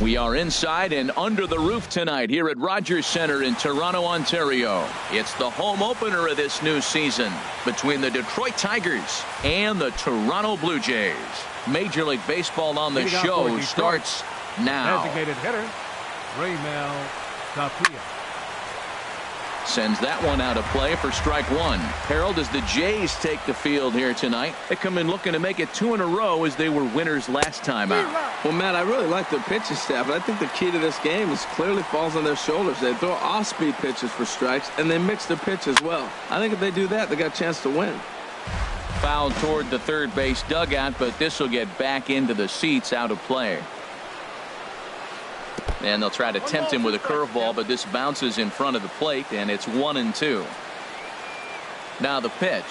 We are inside and under the roof tonight here at Rogers Centre in Toronto, Ontario. It's the home opener of this new season between the Detroit Tigers and the Toronto Blue Jays. Major League Baseball on the show starts now. Designated hitter, Raymel Tapia. Sends that one out of play for strike one. Harold, as the Jays take the field here tonight, they come in looking to make it 2 in a row as they were winners last time out. Well, Matt, I really like the pitching staff, but I think the key to this game is clearly falls on their shoulders. They throw off-speed pitches for strikes, and they mix their pitch as well. I think if they do that, they got a chance to win. Foul toward the third base dugout, but this will get back into the seats, out of play. And they'll try to tempt him with a curveball, but this bounces in front of the plate, and it's 1-2. Now the pitch.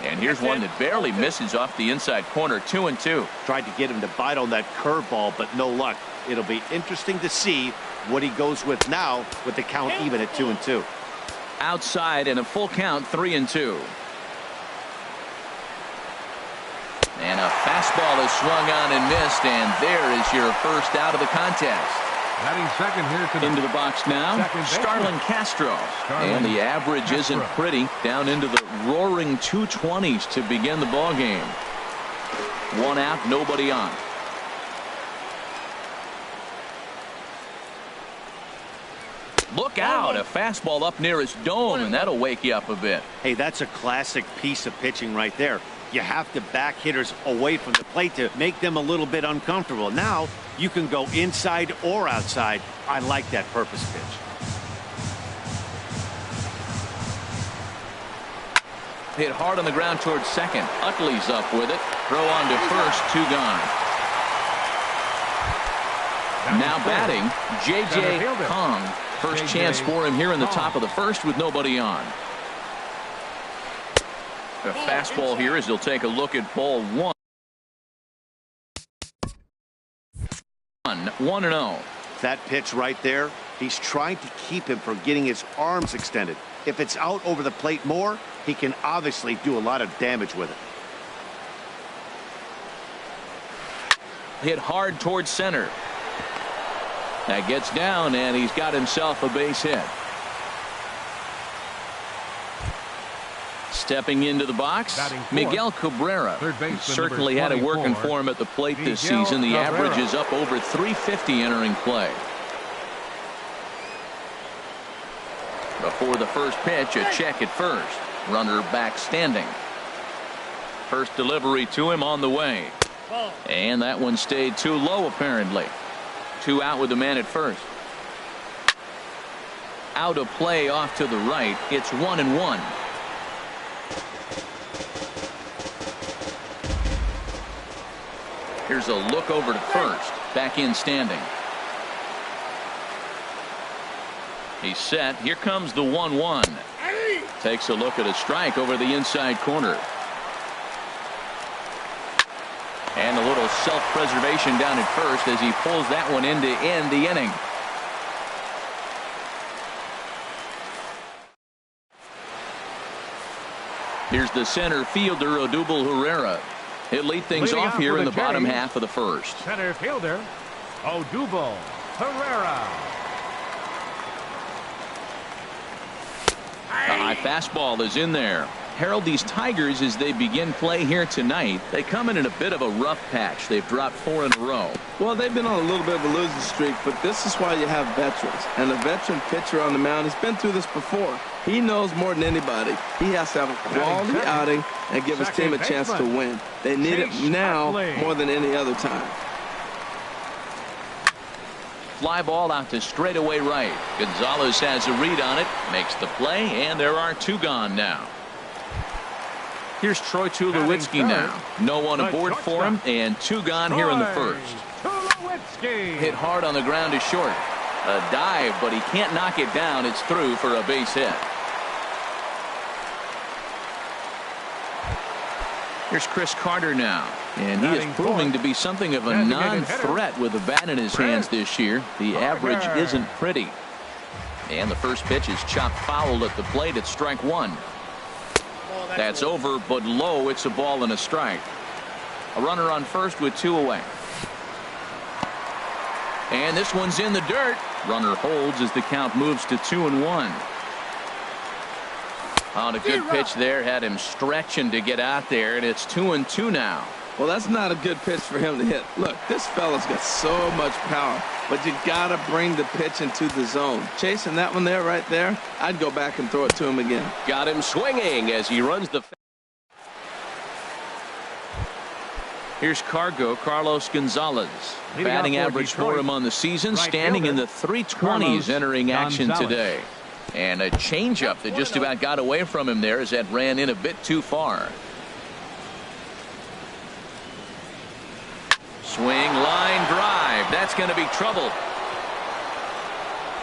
And here's one that barely misses off the inside corner. 2-2. Tried to get him to bite on that curveball, but no luck. It'll be interesting to see what he goes with now with the count even at 2-2. Outside and a full count, 3-2. And a fastball is swung on and missed, and there is your first out of the contest. Batting second here tonight. Into the box now, Starlin Castro. And the average isn't pretty, down into the roaring 220s to begin the ball game. 1 out, nobody on. Look out, a fastball up near his dome, and that'll wake you up a bit. Hey, that's a classic piece of pitching right there. You have to back hitters away from the plate to make them a little bit uncomfortable. Now you can go inside or outside. I like that purpose pitch. Hit hard on the ground towards second. Utley's up with it. Throw on to first. 2 gone. Now batting, J.J. Kong. First chance for him here in the top of the first with nobody on. A fastball here as he'll take a look at ball 1. 1-0. That pitch right there, he's trying to keep him from getting his arms extended. If it's out over the plate more, he can obviously do a lot of damage with it. Hit hard towards center. That gets down, and he's got himself a base hit. Stepping into the box, Miguel Cabrera. He certainly had it working for him at the plate this season. The average is up over 350 entering play. Before the first pitch, a check at first. Runner back standing. First delivery to him on the way. And that one stayed too low apparently. 2 out with the man at first. Out of play off to the right. It's 1-1. Here's a look over to first. Back in standing. He's set. Here comes the 1-1. Takes a look at a strike over the inside corner. And a little self-preservation down at first as he pulls that one in to end the inning. Here's the center fielder, Odubel Herrera. He'll lead things off here in the bottom half of the first. Center fielder, Odubel Herrera. A high fastball is in there. Harold, these Tigers, as they begin play here tonight, they come in a bit of a rough patch. They've dropped 4 in a row. Well, they've been on a little bit of a losing streak, but this is why you have veterans. And a veteran pitcher on the mound, he's been through this before. He knows more than anybody. He has to have a quality outing and give his team a chance to win. They need it now more than any other time. Fly ball out to straightaway right. Gonzalez has a read on it, makes the play, and there are 2 gone now. Here's Troy Tulowitzki now. No one aboard for him, and 2 gone here in the first. Hit hard on the ground to short. A dive, but he can't knock it down. It's through for a base hit. Here's Chris Carter now. And he is proving to be something of a non-threat with a bat in his hands this year. The average isn't pretty. And the first pitch is chopped foul at the plate at strike 1. That's over, but low. It's a ball and a strike. A runner on first with 2 away. And this one's in the dirt. Runner holds as the count moves to 2-1. On a good pitch there, had him stretching to get out there, and it's 2-2 now. Well, that's not a good pitch for him to hit. Look, this fella's got so much power, but you got to bring the pitch into the zone. Chasing that one there, right there, I'd go back and throw it to him again. Got him swinging as he runs the. Here's Carlos Gonzalez. Batting average for him on the season, standing in the 320s entering action today. And a changeup that just about got away from him there as that ran in a bit too far. Swing, line drive. That's going to be trouble.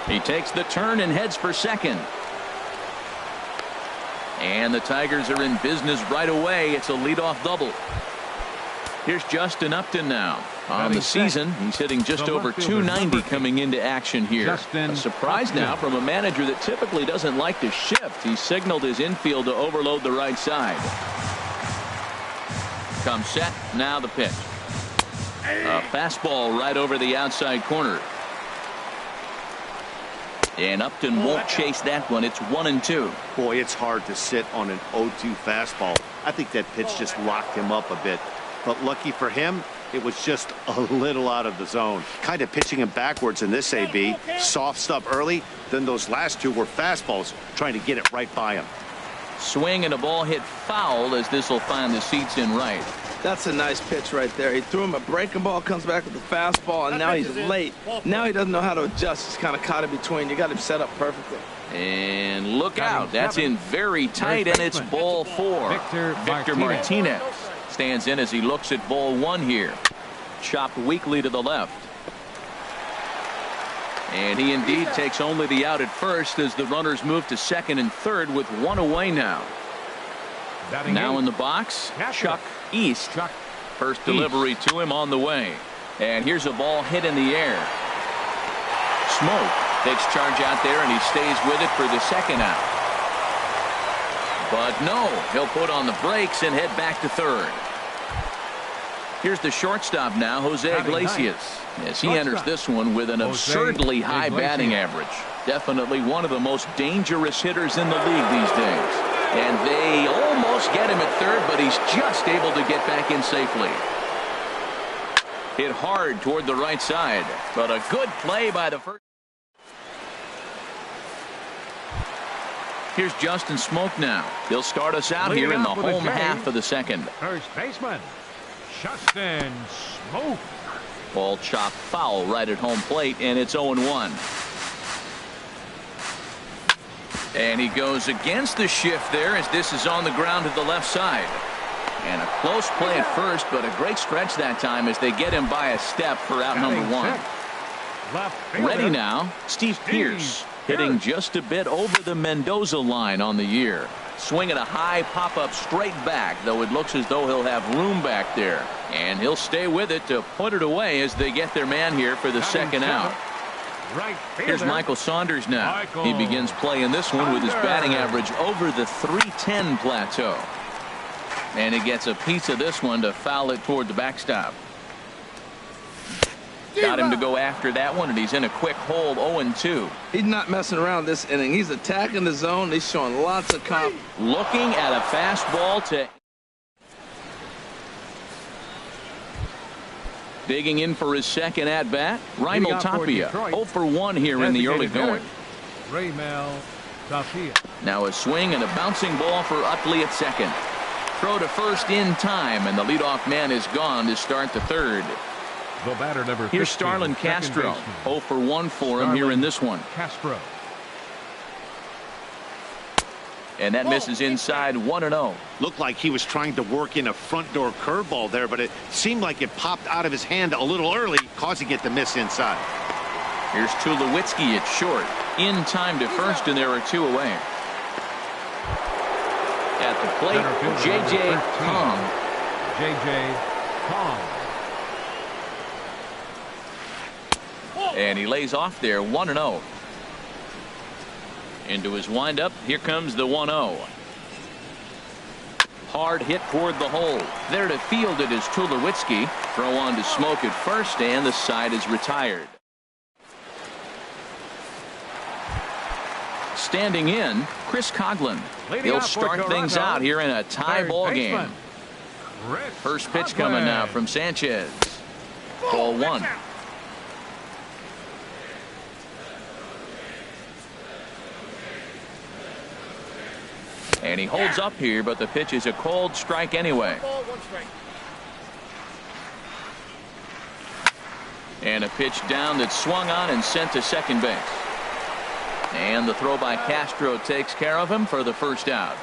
He takes the turn and heads for second. And the Tigers are in business right away. It's a leadoff double. Here's Justin Upton now. On the season, he's hitting just over 290 coming into action here. A surprise now from a manager that typically doesn't like to shift. He signaled his infield to overload the right side. Comes set. Now the pitch. A fastball right over the outside corner. And Upton won't chase that one. It's 1-2. Boy, it's hard to sit on an 0-2 fastball. I think that pitch just locked him up a bit. But lucky for him, it was just a little out of the zone. Kind of pitching him backwards in this AB. Soft stuff early. Then those last two were fastballs, trying to get it right by him. Swing and a ball hit foul as this will find the seats in right. That's a nice pitch right there. He threw him a breaking ball, comes back with a fastball, and now he's late. Now he doesn't know how to adjust. He's kind of caught in between. You got him set up perfectly. And look out. That's in very tight, and it's ball 4. Victor Martinez stands in as he looks at ball 1 here. Chopped weakly to the left. And he indeed takes only the out at first as the runners move to second and third with 1 away now. Now in the box, Chuck East. First delivery to him on the way. And here's a ball hit in the air. Smoke takes charge out there, and he stays with it for the second out. But no, he'll put on the brakes and head back to third. Here's the shortstop now, Jose Iglesias, as he enters this one with an absurdly high batting average. Definitely one of the most dangerous hitters in the league these days. And they almost get him at third, but he's just able to get back in safely. Hit hard toward the right side, but a good play by the first. Here's Justin Smoke now. He'll start us out here in the home half of the second. First baseman, Justin Smoke. Ball chopped foul right at home plate, and it's 0-1. And he goes against the shift there as this is on the ground to the left side. And a close play at first, but a great stretch that time as they get him by a step for out number 1. Ready now, Steve Pearce, hitting just a bit over the Mendoza line on the year. Swinging a high pop-up straight back, though it looks as though he'll have room back there. And he'll stay with it to put it away as they get their man here for the second out. Here's Michael Saunders now. He begins playing this one with his batting average over the 310 plateau. And he gets a piece of this one to foul it toward the backstop. Got him to go after that one, and he's in a quick hold, 0-2. He's not messing around this inning. He's attacking the zone. He's showing lots of confidence. Looking at a fastball to... Digging in for his second at-bat, Raimel Tapia. 0 for 1 here in the early going. Raimel Tapia. Now a swing and a bouncing ball for Utley at second. Throw to first in time, and the leadoff man is gone to start the third. The batter number 15, here's Starlin Castro. 0 for 1 for him here in this one. Castro. And that misses inside 1-0. Looked like he was trying to work in a front door curveball there, but it seemed like it popped out of his hand a little early, causing it to miss inside. Here's Tulowitzki at short. In time to first, and there are 2 away. At the plate, J.J. Kong. J.J. Kong. And he lays off there, 1-0. Into his windup, here comes the 1-0. Hard hit toward the hole. There to field it is Tulowitzki. Throw on to Smoke at first, and the side is retired. Standing in, Chris Coughlin. He'll start things out here in a tie ball game. First pitch coming now from Sanchez. Ball one. And he holds up here, but the pitch is a cold strike anyway. And a pitch down that's swung on and sent to second base. And the throw by Castro takes care of him for the first out.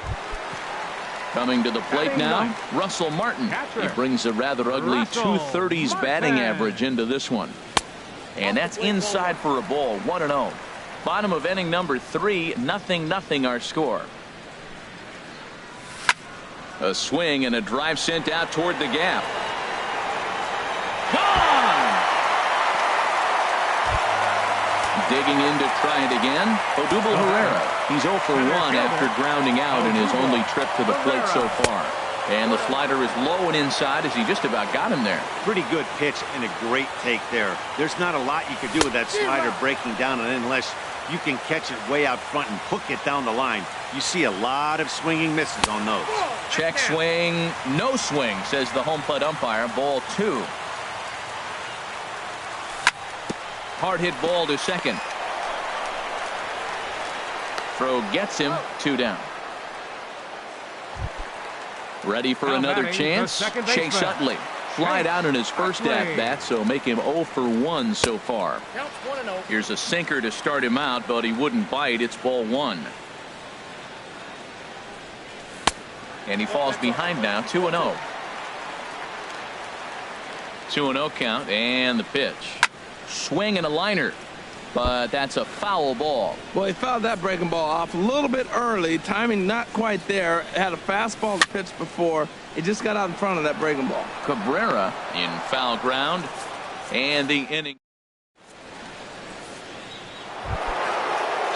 Coming to the plate now, Russell Martin. He brings a rather ugly 230s batting average into this one. And that's inside for a ball, 1-0. Bottom of inning number 3, 0-0 our score. A swing and a drive sent out toward the gap. Gone! Digging in to try it again, Odubel Herrera. He's 0 for 1 after grounding out in his only trip to the plate so far. And the slider is low and inside as he just about got him there. Pretty good pitch and a great take there. There's not a lot you can do with that slider breaking down, and unless you can catch it way out front and hook it down the line, you see a lot of swinging misses on those. Check swing, no swing, says the home plate umpire. Ball 2. Hard hit ball to second. Throw gets him, 2 down. Ready for another chance. Chase Utley flied out in his first at-bat, so make him 0 for 1 so far. Here's a sinker to start him out, but he wouldn't bite. It's ball 1. And he falls behind now, 2-0. 2-0 count, and the pitch. Swing and a liner, but that's a foul ball. Well, he fouled that breaking ball off a little bit early. Timing not quite there. Had a fastball to pitch before. He just got out in front of that breaking ball. Cabrera in foul ground, and the inning.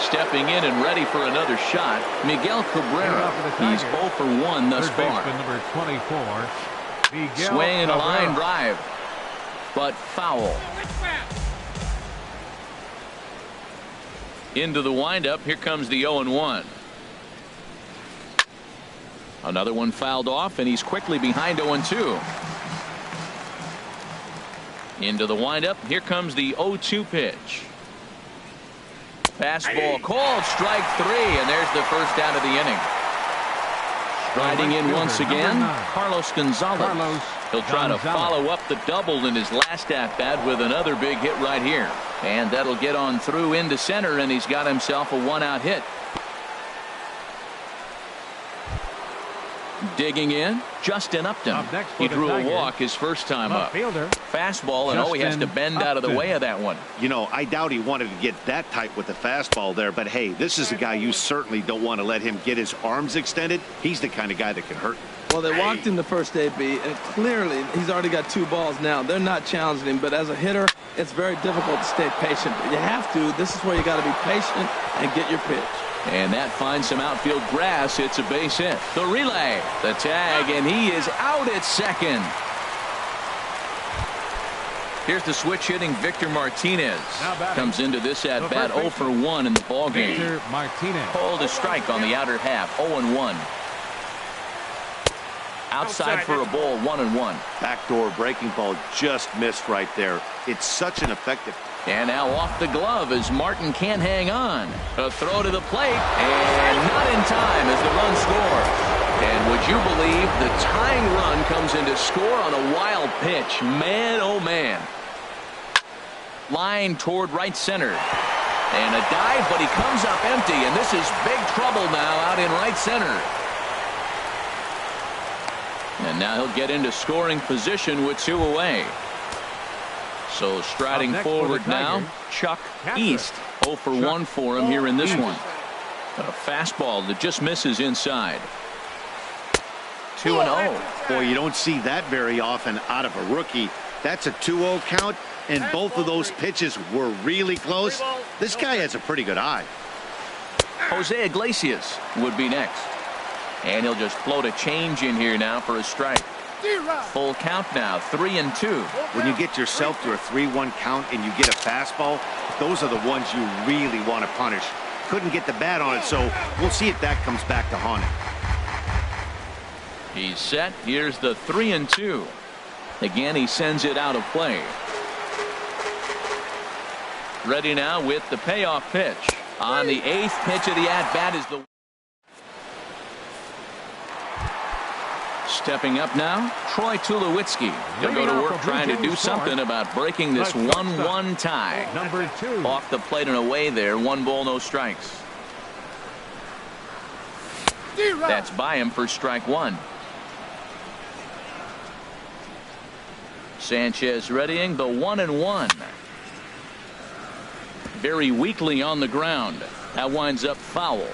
Stepping in and ready for another shot, Miguel Cabrera. He's 0 for 1 thus far. Number 24, Swing and a line drive, but foul. Into the windup. Here comes the 0-1. Another one fouled off, and he's quickly behind 0-2. Into the windup. Here comes the 0-2 pitch. Fastball called, strike 3, and there's the first out of the inning. Riding in once again, Carlos Gonzalez. He'll try to follow up the double in his last at-bat with another big hit right here. And that'll get on through into center, and he's got himself a 1-out hit. Digging in, Justin Upton. He drew a walk his first time up. Fastball, and he has to bend out of the way of that one. You know, I doubt he wanted to get that tight with the fastball there, but hey, this is a guy you certainly don't want to let him get his arms extended. He's the kind of guy that can hurt. Well, they walked in the first AB, and clearly he's already got 2 balls now. They're not challenging him, but as a hitter, it's very difficult to stay patient. But you have to. This is where you got to be patient and get your pitch. And that finds some outfield grass. It's a base hit. The relay, the tag, and he is out at second. Here's the switch hitting Victor Martinez. Comes into this at bat 0 for 1 in the ball game. Called a strike on the outer half, 0-1. Outside for a ball, 1-1. Backdoor breaking ball just missed right there. It's such an effective. And now off the glove as Martin can't hang on. A throw to the plate, and not in time as the run scores. And would you believe the tying run comes in to score on a wild pitch? Man, oh man. Line toward right center. And a dive, but he comes up empty, and this is big trouble now out in right center. And now he'll get into scoring position with 2 away. So striding forward now, Chuck East. 0 for 1 for him here in this one. A fastball that just misses inside. 2-0. Boy, you don't see that very often out of a rookie. That's a 2-0 count, and both of those pitches were really close. This guy has a pretty good eye. Jose Iglesias would be next. And he'll just float a change in here now for a strike. Full count now, 3-2. When you get yourself to a 3-1 count and you get a fastball, those are the ones you really want to punish. Couldn't get the bat on it, so we'll see if that comes back to haunt him. He's set. Here's the 3-2. Again, he sends it out of play. Ready now with the payoff pitch. On the 8th pitch of the at-bat is the... Stepping up now, Troy Tulowitzki. He'll go to work trying to do something about breaking this 1-1 tie. Number 2. Off the plate and away there. 1 ball, no strikes. That's by him for strike 1. Sanchez readying the 1-1. Very weakly on the ground. That winds up foul.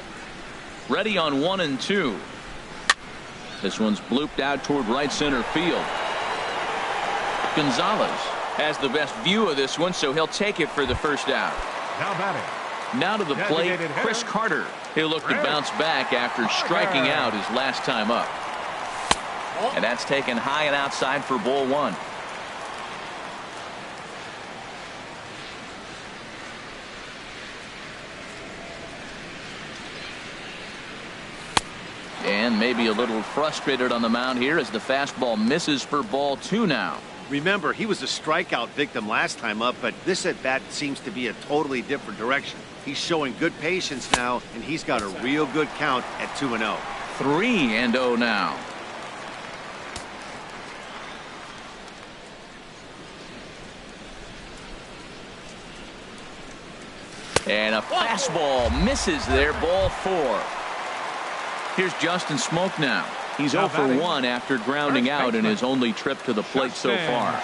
Ready on 1-2. This one's blooped out toward right center field. Gonzalez has the best view of this one, so he'll take it for the first out. Now batting. Now to the plate, Chris Carter. He'll look to bounce back after striking out his last time up. And that's taken high and outside for ball 1. And maybe a little frustrated on the mound here as the fastball misses for ball 2 now. Remember, he was a strikeout victim last time up, but this at-bat seems to be a totally different direction. He's showing good patience now, and he's got a real good count at 2-0. 3-0 now. And a fastball misses there, ball 4. Here's Justin Smoke now. He's 0 for 1 after grounding out in his only trip to the plate so far.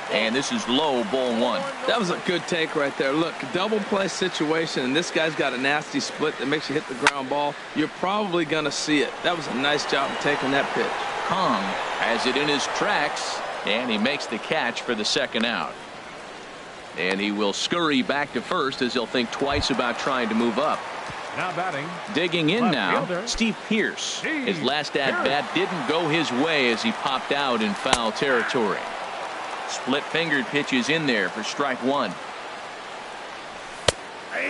And this is low, ball 1. That was a good take right there. Look, double play situation, and this guy's got a nasty split that makes you hit the ground ball. You're probably going to see it. That was a nice job of taking that pitch. Kong has it in his tracks, and he makes the catch for the second out. And he will scurry back to first as he'll think twice about trying to move up. Now batting. Digging in now, fielder, Steve Pearce. His last at-bat didn't go his way as he popped out in foul territory. Split-fingered pitches in there for strike 1.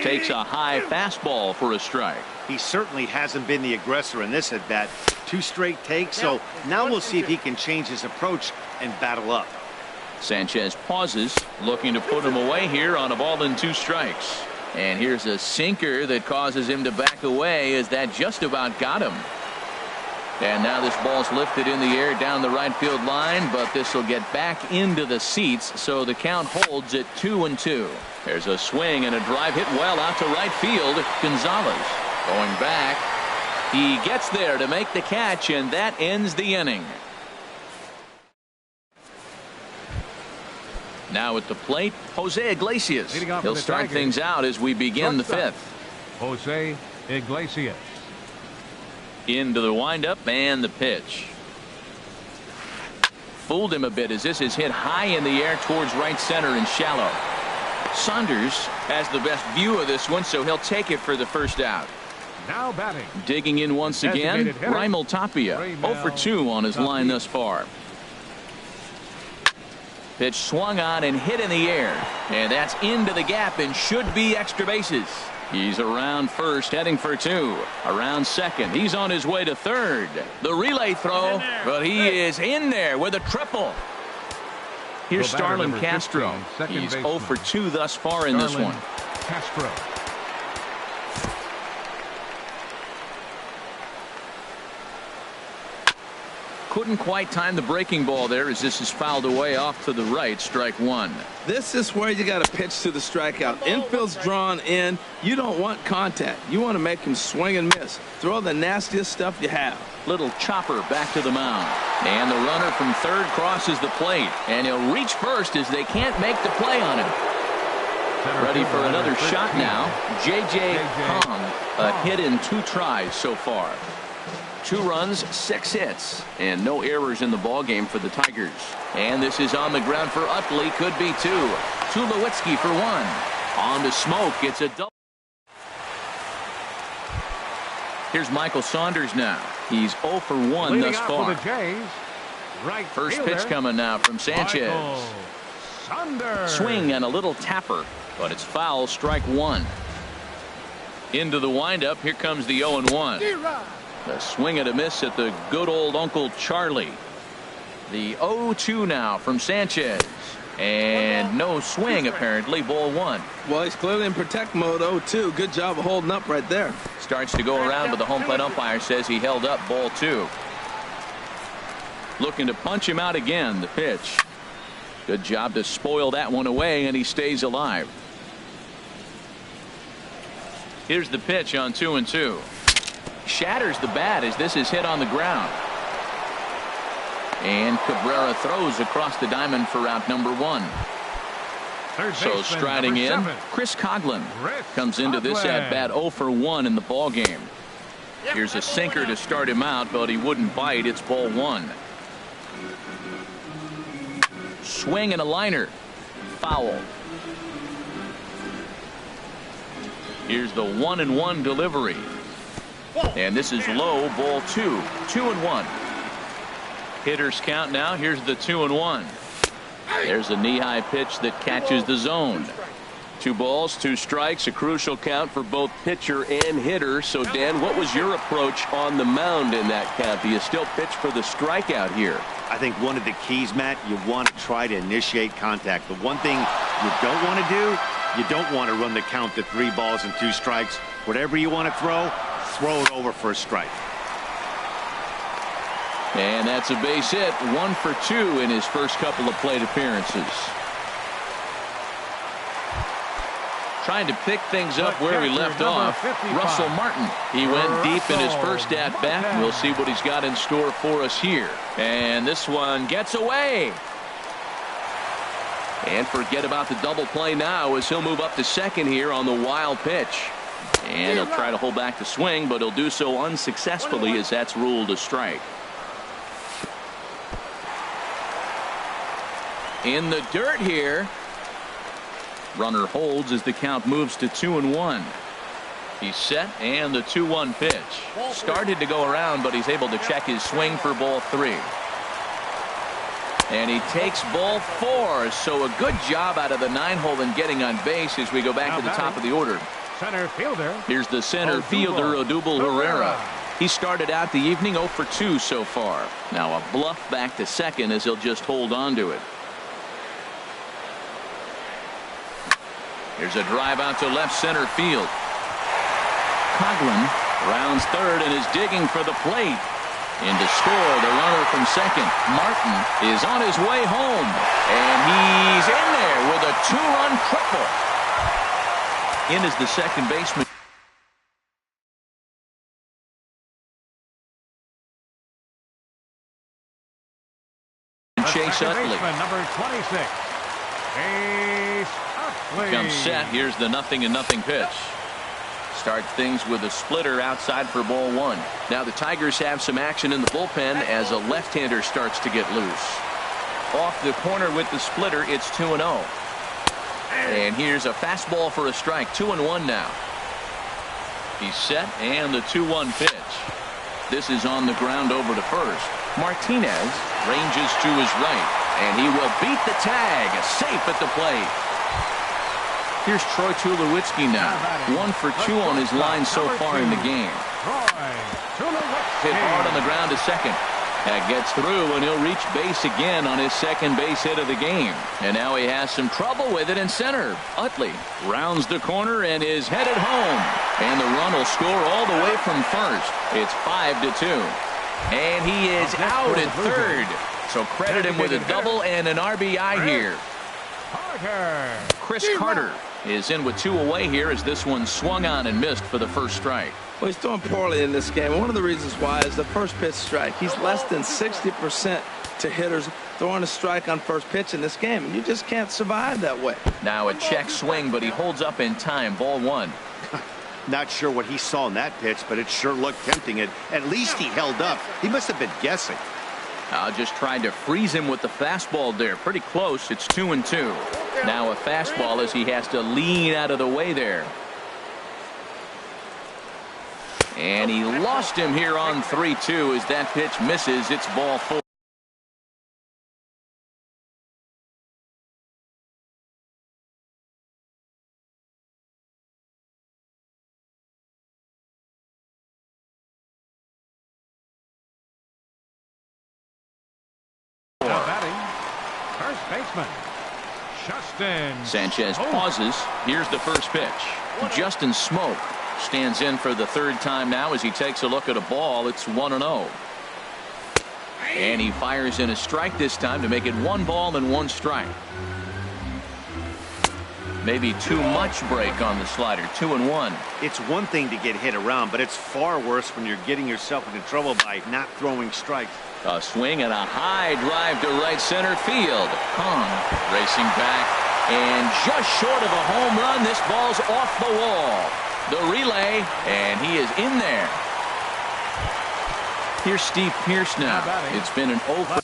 Takes a high fastball for a strike. He certainly hasn't been the aggressor in this at-bat. 2 straight takes, so now we'll see if he can change his approach and battle up. Sanchez pauses, looking to put him away here on a ball and 2 strikes. And here's a sinker that causes him to back away as that just about got him. And now this ball's lifted in the air down the right field line, but this will get back into the seats, so the count holds at 2-2. There's a swing and a drive hit well out to right field. Gonzalez going back. He gets there to make the catch, and that ends the inning. Now at the plate, Jose Iglesias. He'll start things out as we begin the 5th. Jose Iglesias. Into the windup and the pitch. Fooled him a bit as this is hit high in the air towards right center and shallow. Saunders has the best view of this one, so he'll take it for the first out. Now batting. Digging in once again, Raimel Tapia. 0 for 2 on his line thus far. Pitch swung on and hit in the air, and that's into the gap and should be extra bases. He's around first, heading for 2. Around second, he's on his way to third. The relay throw, but he is in there with a triple. Here's Starlin Castro. He's 0 for 2 thus far in this one. Castro. Couldn't quite time the breaking ball there as this is fouled away off to the right. Strike 1. This is where you got to pitch to the strikeout. Infield's drawn in. You don't want contact. You want to make him swing and miss. Throw the nastiest stuff you have. Little chopper back to the mound. And the runner from third crosses the plate. And he'll reach first as they can't make the play on him. Ready for another shot now. J.J. Kong. A hit in 2 tries so far. 2 runs, 6 hits, and no errors in the ball game for the Tigers. And this is on the ground for Utley. Could be 2. Tulowitzki for 1. On to Smoke. It's a double. Here's Michael Saunders now. He's 0 for 1 Leading thus out far. for the Jays, right First fielder, pitch coming now from Sanchez. Michael Saunders. Swing and a little tapper, but it's foul. Strike one. Into the windup. Here comes the 0-1. A swing and a miss at the good old Uncle Charlie. The 0-2 now from Sanchez. And no swing, apparently. Ball one. Well, he's clearly in protect mode. 0-2. Good job of holding up right there. Starts to go around, but the home plate umpire says he held up. Ball two. Looking to punch him out again. The pitch. Good job to spoil that one away, and he stays alive. Here's the pitch on 2-2. Shatters the bat as this is hit on the ground. And Cabrera throws across the diamond for out number one. So striding in, Chris Coghlan comes into this at bat 0 for 1 in the ball game. Here's a sinker to start him out, but he wouldn't bite. It's ball one. Swing and a liner. Foul. Here's the 1-1 delivery. And this is low. Ball two. 2-1. Hitters count now. Here's the 2-1. There's a knee-high pitch that catches the zone. 2 balls, 2 strikes, a crucial count for both pitcher and hitter. So, Dan, what was your approach on the mound in that count? Do you still pitch for the strikeout here? I think one of the keys, Matt, you want to try to initiate contact. The one thing you don't want to do, you don't want to run the count to 3 balls and 2 strikes. Whatever you want to throw it over for a strike. And that's a base hit. 1 for 2 in his first couple of plate appearances. Trying to pick things up where he left off. Russell Martin. He went deep in his first at bat. We'll see what he's got in store for us here. And this one gets away. And forget about the double play now as he'll move up to second here on the wild pitch. And he'll try to hold back the swing, but he'll do so unsuccessfully as that's ruled a strike. In the dirt here. Runner holds as the count moves to 2-1. He's set, and the 2-1 pitch. Started to go around, but he's able to check his swing for ball 3. And he takes ball 4. So a good job out of the 9-hole in getting on base as we go back to the top of the order. Center fielder. Here's the center fielder, Odubel Herrera. He started out the evening 0 for 2 so far. Now a bluff back to second as he'll just hold on to it. Here's a drive out to left center field. Coghlan rounds third and is digging for the plate. In to score the runner from second. Martin is on his way home. And he's in there with a 2-run triple. In is the second baseman. Chase Utley. Number 26. Chase Utley. Comes set. Here's the 0-0 pitch. Starts things with a splitter outside for ball 1. Now the Tigers have some action in the bullpen as a left-hander starts to get loose. Off the corner with the splitter, it's 2-0. And here's a fastball for a strike. 2-1 now. He's set, and the 2-1 pitch. This is on the ground over to first. Martinez ranges to his right, and he will beat the tag. Safe at the plate. Here's Troy Tulowitzki now. 1 for 2 on his line so far in the game. Hit hard on the ground to second. That gets through, and he'll reach base again on his second base hit of the game. And now he has some trouble with it in center. Utley rounds the corner and is headed home. And the run will score all the way from first. It's 5-2. And he is out at third. So credit him with a double and an RBI here. Chris Carter is in with 2 away here as this one swung on and missed for the first strike. Well, he's doing poorly in this game. One of the reasons why is the first pitch strike. He's less than 60% to hitters throwing a strike on first pitch in this game, and you just can't survive that way. Now a check swing, but he holds up in time. Ball 1. Not sure what he saw in that pitch, but it sure looked tempting. At least he held up. He must have been guessing. Just tried to freeze him with the fastball there. Pretty close. It's 2-2. Now a fastball as he has to lean out of the way there. And he lost him here on 3-2 as that pitch misses. It's ball 4. Now batting, first baseman, Justin. Sanchez pauses. Here's the first pitch. Justin Smoke stands in for the third time now as he takes a look at a ball. It's 1-0. And he fires in a strike this time to make it 1 ball and 1 strike. Maybe too much break on the slider. 2-1. It's one thing to get hit around, but it's far worse when you're getting yourself into trouble by not throwing strikes. A swing and a high drive to right center field. Kong racing back, and just short of a home run. This ball's off the wall. The relay, and he is in there. Here's Steve Pearce now. It's been an 0-for-2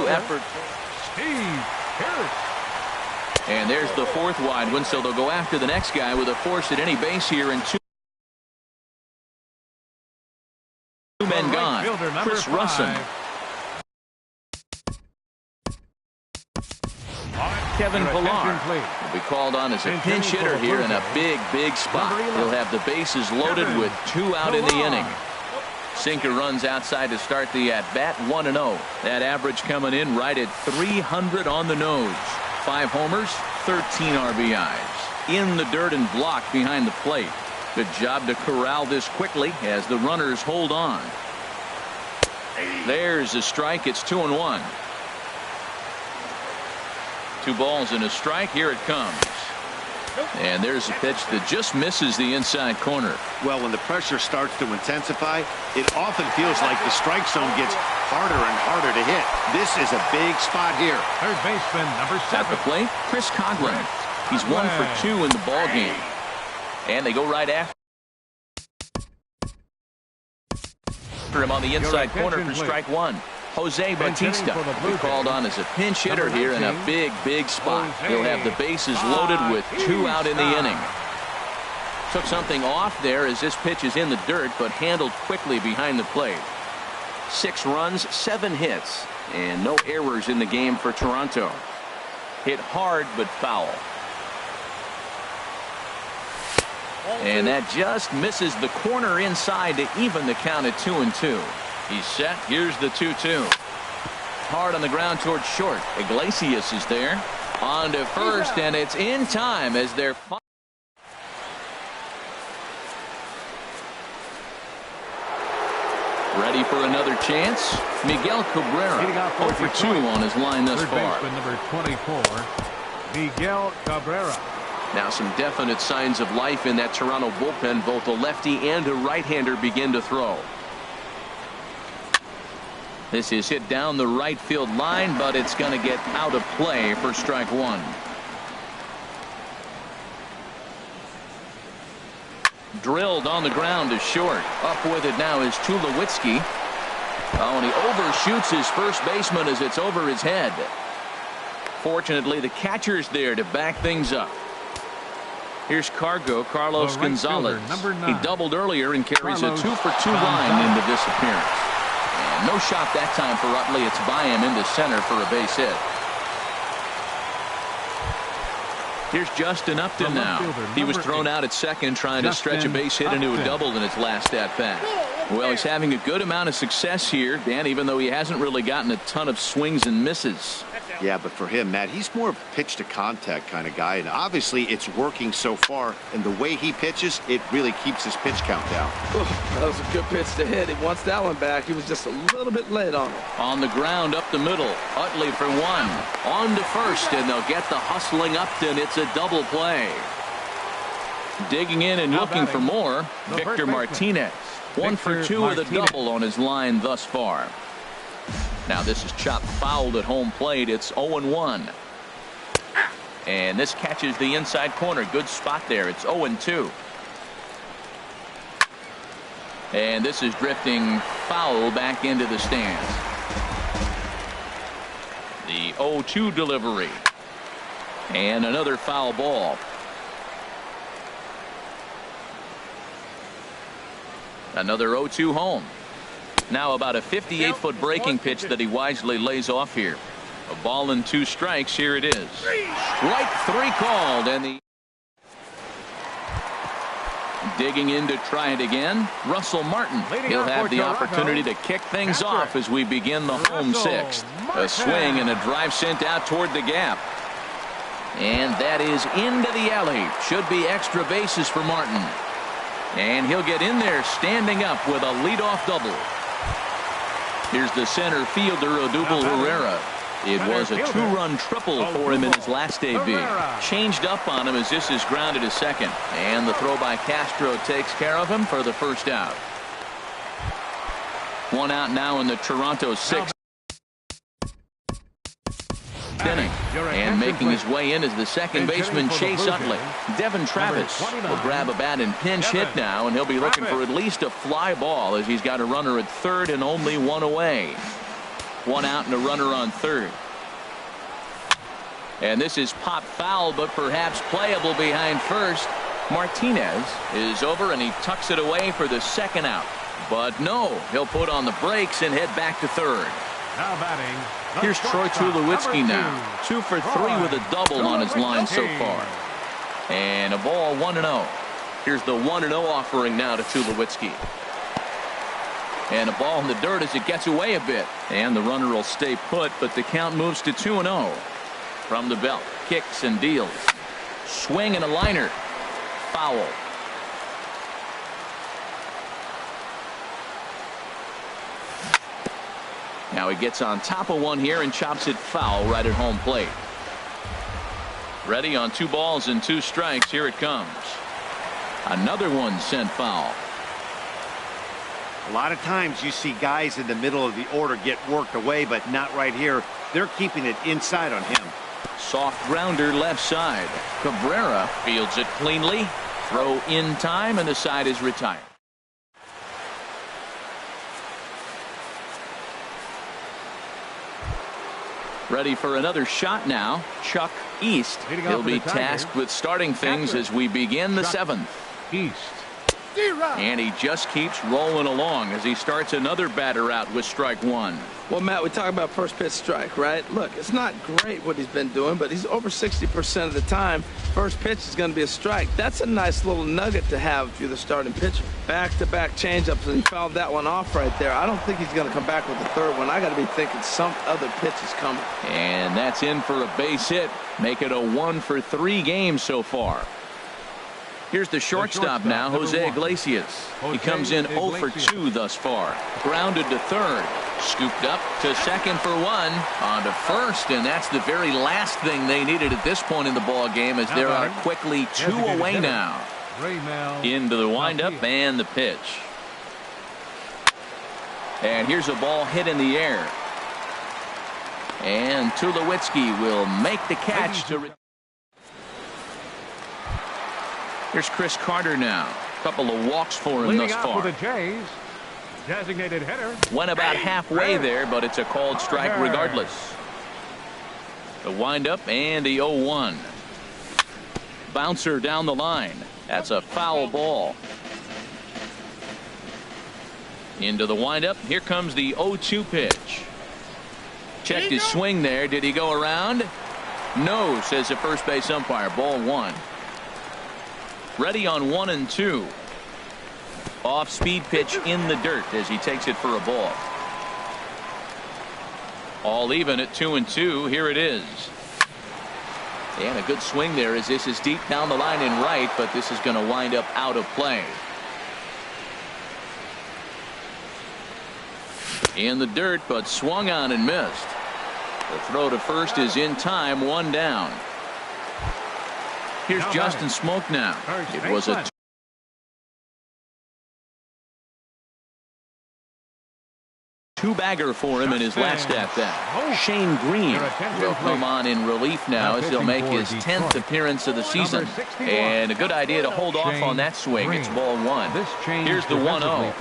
effort. Steve Pearce. And there's the 4th wide one, so they'll go after the next guy with a force at any base here, and 2 men gone. Chris Russin. Kevin Pillar will be called on as a pinch hitter here in a big spot. He'll have the bases loaded with 2 out in the inning. Sinker runs outside to start the at-bat. 1-0. That average coming in right at 300 on the nose. 5 homers, 13 RBIs. In the dirt and blocked behind the plate. Good job to corral this quickly as the runners hold on. There's a strike. It's 2-1. 2 balls and a strike. Here it comes. And there's a pitch that just misses the inside corner. Well, when the pressure starts to intensify, it often feels like the strike zone gets harder and harder to hit. This is a big spot here. Third baseman, number 7. At the plate, Chris Coghlan. He's 1 for 2 in the ball game. And they go right after him on the inside corner for strike 1. Jose Bautista will be called on as a pinch hitter here in a big spot. He'll have the bases loaded with 2 out in the inning. Took something off there as this pitch is in the dirt, but handled quickly behind the plate. 6 runs, 7 hits, and no errors in the game for Toronto. Hit hard but foul. And that just misses the corner inside to even the count at 2-2. He's set. Here's the 2-2. Hard on the ground towards short. Iglesias is there. On to first, and it's in time as they're ready for another chance. Miguel Cabrera 0 for 2 on his line thus far. Number 24, Miguel Cabrera. Now some definite signs of life in that Toronto bullpen. Both a lefty and a right-hander begin to throw. This is hit down the right field line, but it's going to get out of play for strike 1. Drilled on the ground to short. Up with it now is Tulowitzki. Oh, and he overshoots his first baseman as it's over his head. Fortunately, the catcher's there to back things up. Here's Carlos Gonzalez. He doubled earlier and carries a 2 for 2 line into this appearance. And no shot that time for Utley. It's by him into center for a base hit. Here's Justin Upton now. He was thrown out at second trying to stretch a base hit into a double in his last at bat. Well, he's having a good amount of success here, Dan, even though he hasn't really gotten a ton of swings and misses. Yeah, but for him, Matt, he's more of a pitch to contact kind of guy, and obviously it's working so far, and the way he pitches, it really keeps his pitch count down. That was a good pitch to hit. He wants that one back. He was just a little bit late on it. On the ground up the middle. Utley for 1. On to first, and they'll get the hustling Upton. It's a double play. Digging in and looking for more, Victor Martinez. 1 for 2 with a double on his line thus far. Now this is chopped fouled at home plate. It's 0-1. And this catches the inside corner. Good spot there. It's 0-2. And this is drifting foul back into the stands. The 0-2 delivery. And another foul ball. Another 0-2 home. Now about a 58-foot breaking pitch that he wisely lays off here. A ball and 2 strikes. Here it is. Strike 3 called, and the digging in to try it again. Russell Martin. He'll have the opportunity to kick things off as we begin the home 6th. A swing and a drive sent out toward the gap. And that is into the alley. Should be extra bases for Martin. And he'll get in there standing up with a leadoff double. Here's the center fielder, Odubel Herrera. It was a 2-run triple for him in his last debut. Changed up on him as this is grounded to second. And the throw by Castro takes care of him for the first out. 1 out now in the Toronto 6th inning. And making his way in is the second baseman, Chase Utley. Devin Travis will grab a bat and pinch hit now, and he'll be looking for at least a fly ball as he's got a runner at third and only 1 away. 1 out and a runner on third. And this is pop foul, but perhaps playable behind first. Martinez is over and he tucks it away for the second out. But no, he'll put on the brakes and head back to third. Now batting. Here's Troy Tulowitzki now. 2 for 3 with a double on his line so far. And a ball 1-0. Here's the 1-0 offering now to Tulowitzki. And a ball in the dirt as it gets away a bit. And the runner will stay put, but the count moves to 2-0. From the belt, kicks and deals. Swing and a liner. Foul. Now he gets on top of one here and chops it foul right at home plate. Ready on 2 balls and 2 strikes. Here it comes. Another one sent foul. A lot of times you see guys in the middle of the order get worked away, but not right here. They're keeping it inside on him. Soft grounder left side. Cabrera fields it cleanly. Throw in time, and the side is retired. Ready for another shot now. Chuck East. He'll be tasked with starting things as we begin the 7th. East. And he just keeps rolling along as he starts another batter out with strike 1. Well, Matt, we talk about first pitch strike, right? Look, it's not great what he's been doing, but he's over 60% of the time. First pitch is going to be a strike. That's a nice little nugget to have if you're the starting pitcher. Back-to-back changeups, and he fouled that one off right there. I don't think he's going to come back with the third one. I got to be thinking some other pitch is coming. And that's in for a base hit. Make it a 1 for 3 game so far. Here's the shortstop now, Jose Iglesias. He comes in 0 for 2 thus far. Grounded to third. Scooped up to second for 1. On to first, and that's the very last thing they needed at this point in the ball game, as there are quickly 2 away now. Into the windup and the pitch. And here's a ball hit in the air. And Tulowitzki will make the catch to... Here's Chris Carter now. A couple of walks for him thus far. For the Jays, designated hitter. Went about halfway there, but it's a called strike regardless. The windup and the 0-1. Bouncer down the line. That's a foul ball. Into the windup. Here comes the 0-2 pitch. Checked his swing there. Did he go around? No, says the first base umpire. Ball 1. Ready on 1 and 2. Off speed pitch in the dirt as he takes it for a ball. All even at 2 and 2. Here it is. And a good swing there as this is deep down the line in right, but this is going to wind up out of play. In the dirt, but swung on and missed. The throw to first is in time. 1 down. Here's Justin Smoke now. It was a two-bagger for him in his last at-bat. Shane Green will come on in relief now as he'll make his 10th appearance of the season. And a good idea to hold off on that swing. It's ball 1. Here's the 1-0.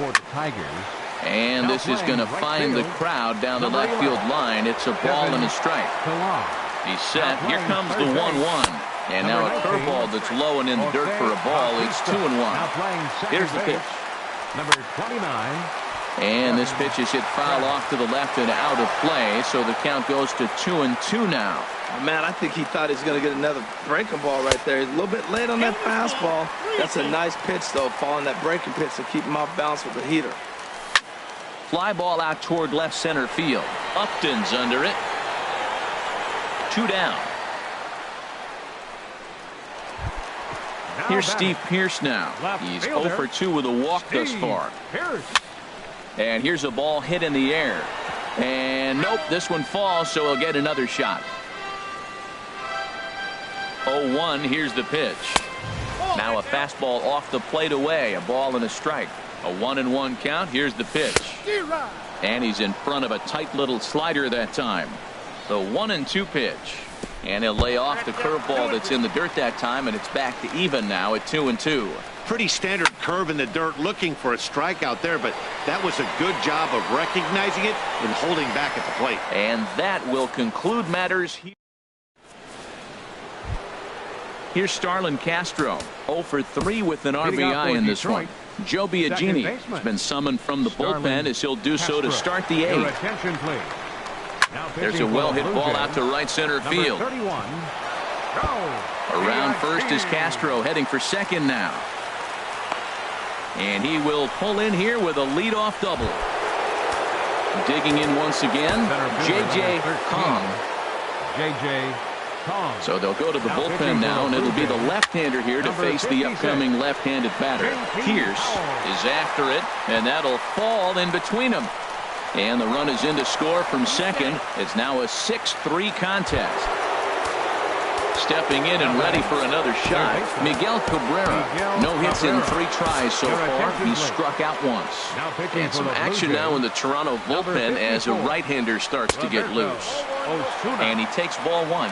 And this is going to find the crowd down the left field line. It's a ball and a strike. He's set. Here comes the 1-1. And now a curveball that's low and in the dirt for a ball. It's 2-1. Here's the pitch. Number 29. And this pitch is hit foul off to the left and out of play, so the count goes to 2-2 now. Man, I think he thought he was going to get another breaking ball right there. He's a little bit late on that fastball. That's a nice pitch, though, following that breaking pitch to keep him off balance with the heater. Fly ball out toward left center field. Upton's under it. 2 down. Here's Steve Pearce now. He's 0 for 2 with a walk thus far. And here's a ball hit in the air. And nope, this one falls, so he'll get another shot. 0-1, here's the pitch. Now a fastball off the plate away, a ball and a strike. A 1-1 count, here's the pitch. And he's in front of a tight little slider that time. The 1-2 pitch. And he'll lay off the curveball that's in the dirt that time, and it's back to even now at 2-2. Pretty standard curve in the dirt, looking for a strikeout there, but that was a good job of recognizing it and holding back at the plate. And that will conclude matters here. Here's Starlin Castro, 0 for 3 with an RBI in this one. Joe Biagini has been summoned from the bullpen as he'll do so to start the 8th. Attention, please. There's a well-hit ball out to right center field. Around first is Castro, heading for second now. And he will pull in here with a leadoff double. Digging in once again, J.J. Kong. J.J. Kong. So they'll go to the bullpen now, and it'll be the left-hander here to face the upcoming left-handed batter. Pierce is after it, and that'll fall in between them. And the run is in to score from second. It's now a 6-3 contest. Stepping in and ready for another shot, Miguel Cabrera. No hits in 3 tries so far. He's struck out once. And some action now in the Toronto bullpen as a right-hander starts to get loose. And he takes ball 1.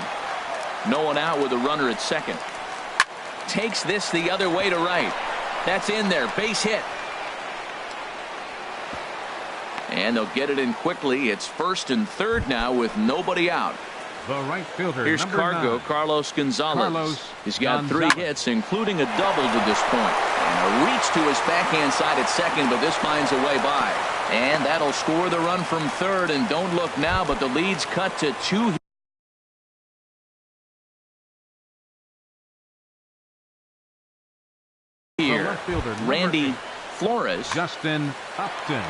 No one out with a runner at second. Takes this the other way to right. That's in there. Base hit. And they'll get it in quickly. It's first and third now with nobody out. The right fielder. Here's Cargo, 9. Carlos Gonzalez. He's got 3 hits, including a double to this point. And a reach to his backhand side at second, but this finds a way by. And that'll score the run from third. And don't look now, but the lead's cut to 2. Here, Randy Flores. Justin Upton.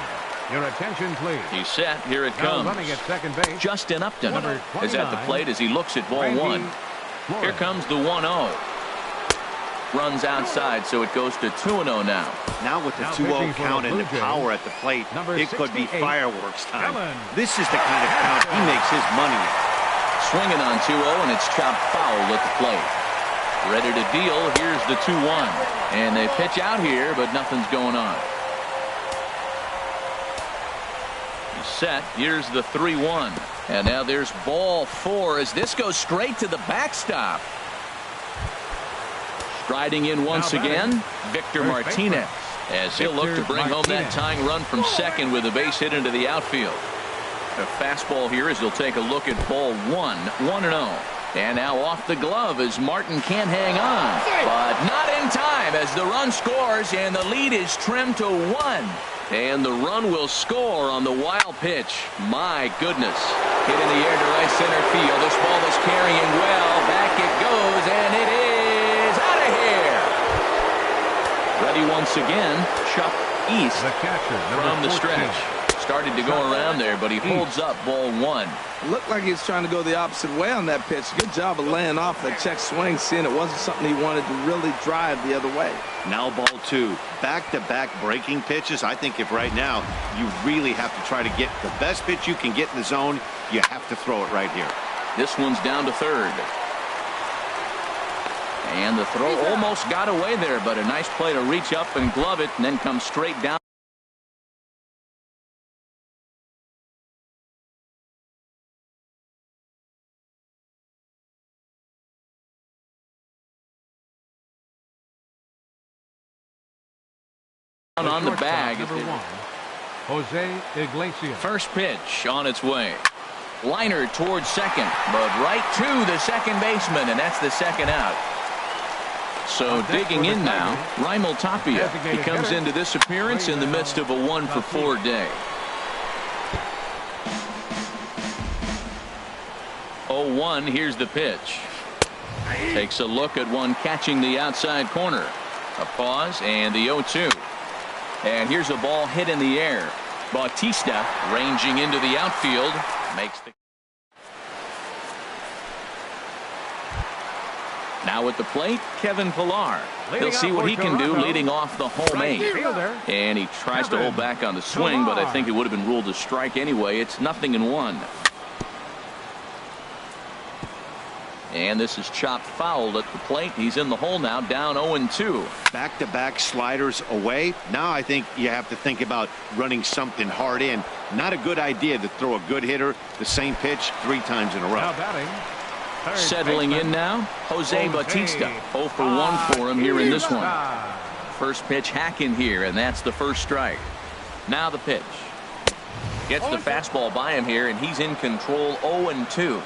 Your attention, please. He's set. Here it Now comes. running at second base. Justin Upton Number is at the 29, plate as he looks at ball Randy 1. Flores. Here comes the 1-0. Runs outside, so it goes to 2-0 now. Now with the Now 2-0 pitching for count and the Blue Jays, power at the plate, number it could be 68, fireworks time. Ellen. This is the kind of count he makes his money in. Swinging on 2-0, and it's chopped foul at the plate. Ready to deal. Here's the 2-1. And they pitch out here, but nothing's going on. He's set. Here's the 3-1. And now there's ball 4 as this goes straight to the backstop. Striding in once again, Victor Martinez, as he'll look to bring home that tying run from second with a base hit into the outfield. A fastball here as he'll take a look at ball 1, 1-0. And now off the glove as Martin can't hang on, but not in time as the run scores and the lead is trimmed to 1. And the run will score on the wild pitch. My goodness. Hit in the air to right center field. This ball is carrying well. Back it goes, and it is out of here. Ready once again. Chuck East The catcher, from the 14. stretch. Started to go around there, but he holds up ball 1. Looked like he was trying to go the opposite way on that pitch. Good job of laying off that check swing, seeing it wasn't something he wanted to really drive the other way. Now ball 2. Back-to-back breaking pitches. I think if right now you really have to try to get the best pitch you can get in the zone, you have to throw it right here. This one's down to third. And the throw almost got away there, but a nice play to reach up and glove it and then come straight down. On the bag. Number 1, Jose Iglesias. First pitch on its way. Liner towards second, but right to the second baseman, and that's the second out. So digging in now, Raimel Tapia. He comes into this appearance in the midst of a 1-for-4 day. 0-1, here's the pitch. Takes a look at one catching the outside corner. A pause and the 0-2. And here's a ball hit in the air. Bautista ranging into the outfield makes the. Now at the plate, Kevin Pillar. He'll see what he can do leading off the home 8. And he tries to hold back on the swing, but I think it would have been ruled a strike anyway. It's 0-1. And this is chopped foul at the plate. He's in the hole now, down 0-2. Back-to-back sliders away. Now I think you have to think about running something hard in. Not a good idea to throw a good hitter the same pitch 3 times in a row. Now batting. Settling in now, Jose Bautista. 0-for-1 for him here in this one. First pitch hacking here, and that's the first strike. Now the pitch. Gets the fastball by him here, and he's in control. 0-2.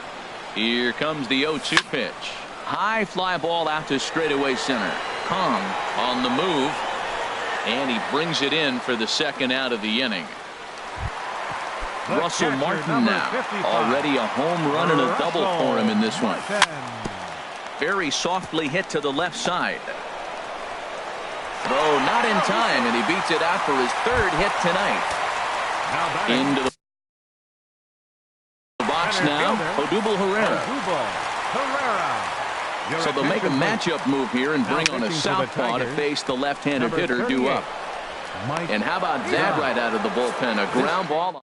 Here comes the 0-2 pitch. High fly ball out to straightaway center. Kong on the move, and he brings it in for the second out of the inning. Russell Martin now, already a home run and a double for him in this one. Very softly hit to the left side. Throw not in time, and he beats it out for his 3rd hit tonight. Into the box now, Odubel Herrera. So they'll make a matchup move here and bring on a southpaw to face the left-handed hitter due up. And how about that right out of the bullpen? A ground ball.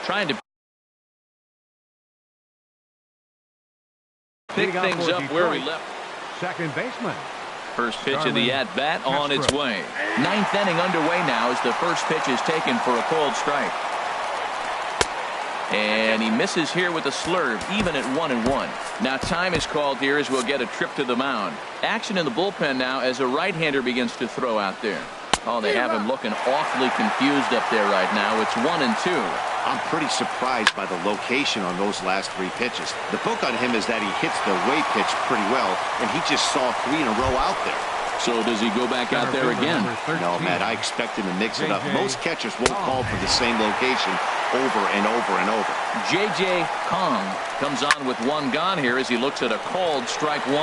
Trying to pick things up where we left. Second baseman. First pitch of the at-bat on its way. 9th inning underway now as the first pitch is taken for a cold strike. And he misses here with a slurve, even at 1-1. Now time is called here as we'll get a trip to the mound. Action in the bullpen now as a right-hander begins to throw out there. Oh, they have him looking awfully confused up there right now. It's 1-2. I'm pretty surprised by the location on those last 3 pitches. The book on him is that he hits the way pitch pretty well, and he just saw 3 in a row out there. So does he go back out there again? No, Matt, I expect him to mix it up. Most catchers won't call for the same location over and over and over. J.J. Kong comes on with 1 gone here as he looks at a called strike 1.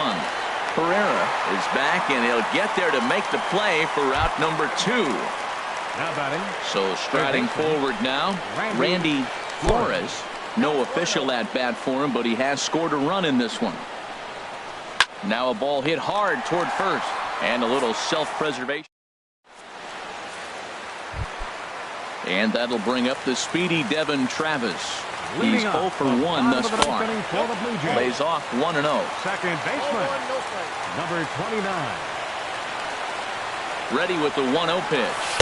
Herrera is back, and he'll get there to make the play for route number 2. Now batting. So striding forward now, Randy Flores. No official at bat for him, but he has scored a run in this one. Now a ball hit hard toward first, and a little self-preservation. And that'll bring up the speedy Devin Travis. He's 0 for 1 thus far. Lays off 1-0. Second baseman. Number 29. Ready with the 1-0 pitch.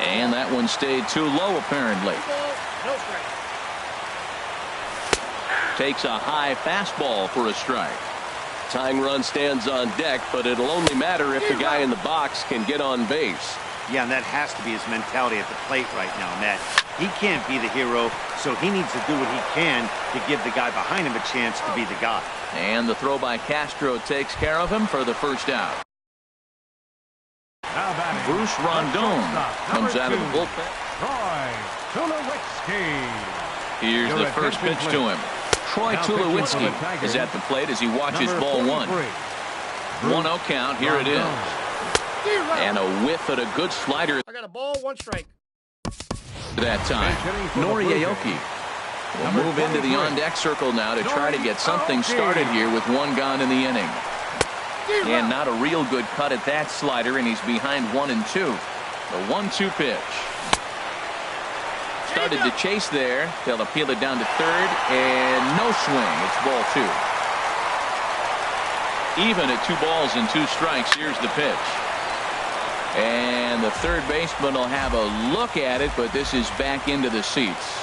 And that one stayed too low apparently. Takes a high fastball for a strike. Tying run stands on deck, but it'll only matter if the guy in the box can get on base. Yeah, and that has to be his mentality at the plate right now, Matt. He can't be the hero, so he needs to do what he can to give the guy behind him a chance to be the guy. And the throw by Castro takes care of him for the first out. Bruce Rondon comes out of the bullpen. Here's the first pitch to him. Troy Tulowitzki is at the plate as he watches ball 1. 1-0 count. Here it is. And a whiff at a good slider. I got a ball, 1 strike. That time, Nori Aoki will move into the on-deck circle now to try to get something started here with 1 gone in the inning. And not a real good cut at that slider, and he's behind 1-2. The 1-2 pitch. Started to chase there. They'll appeal it down to third, and no swing. It's ball 2. Even at 2 balls and 2 strikes. Here's the pitch. And the third baseman will have a look at it, but this is back into the seats.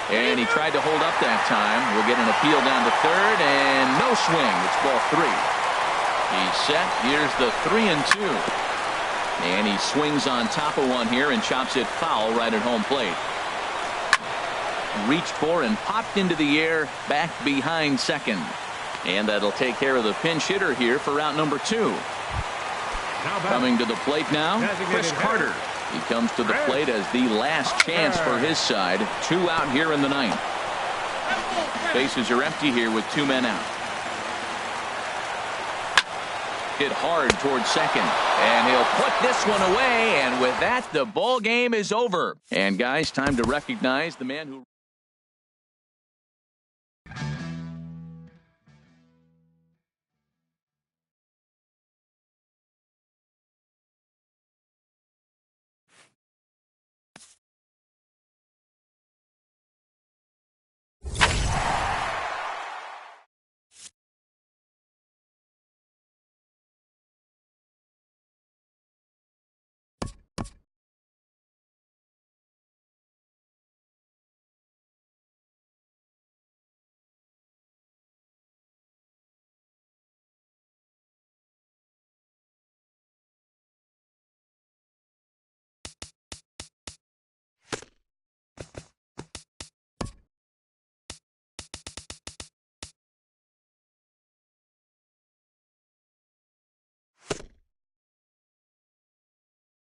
And he tried to hold up that time. We'll get an appeal down to third, and no swing. It's ball 3. He's set. Here's the 3-2. And he swings on top of one here and chops it foul right at home plate. reached for and popped into the air back behind second. And that'll take care of the pinch hitter here for out number 2. Coming to the plate now, Chris Carter. He comes to the plate as the last chance for his side. 2 out here in the 9th. Bases are empty here with 2 men out. Hit hard towards second, and he'll put this one away, and with that, the ball game is over. And guys, time to recognize the man who